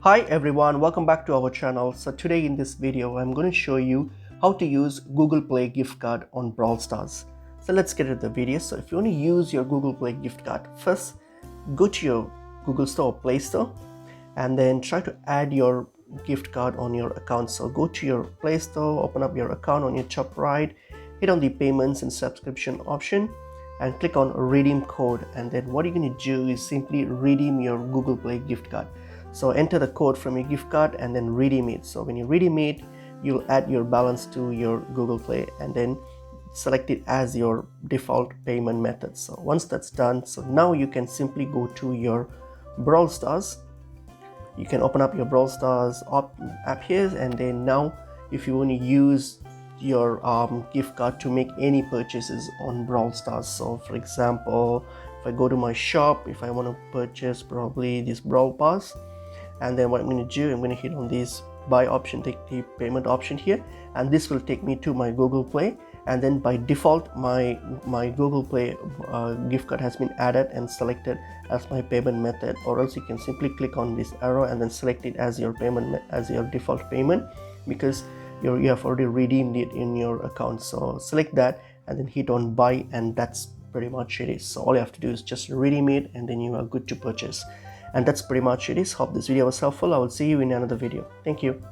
Hi everyone, welcome back to our channel. So today in this video I'm going to show you how to use Google Play gift card on Brawl Stars. So let's get into the video. So if you want to use your Google Play gift card, first go to your Google Store or Play Store and then try to add your gift card on your account. So go to your Play Store, open up your account on your top right, hit on the payments and subscription option and click on redeem code, and then what you're going to do is simply redeem your Google Play gift card. So enter the code from your gift card and then redeem it. So when you redeem it, you'll add your balance to your Google Play and then select it as your default payment method. So once that's done, so now you can simply go to your Brawl Stars. You can open up your Brawl Stars app here, and then now if you want to use your gift card to make any purchases on Brawl Stars. So for example, if I go to my shop, if I want to purchase probably this Brawl Pass, and then what I'm going to do, I'm going to hit on this buy option, take the payment option here, and this will take me to my Google Play, and then by default my Google Play gift card has been added and selected as my payment method, or else you can simply click on this arrow and then select it as your payment, as your default payment, because you have already redeemed it in your account. So select that and then hit on buy, and that's pretty much it is. So all you have to do is just redeem it and then you are good to purchase. And that's pretty much it is. Hope this video was helpful. I will see you in another video. Thank you.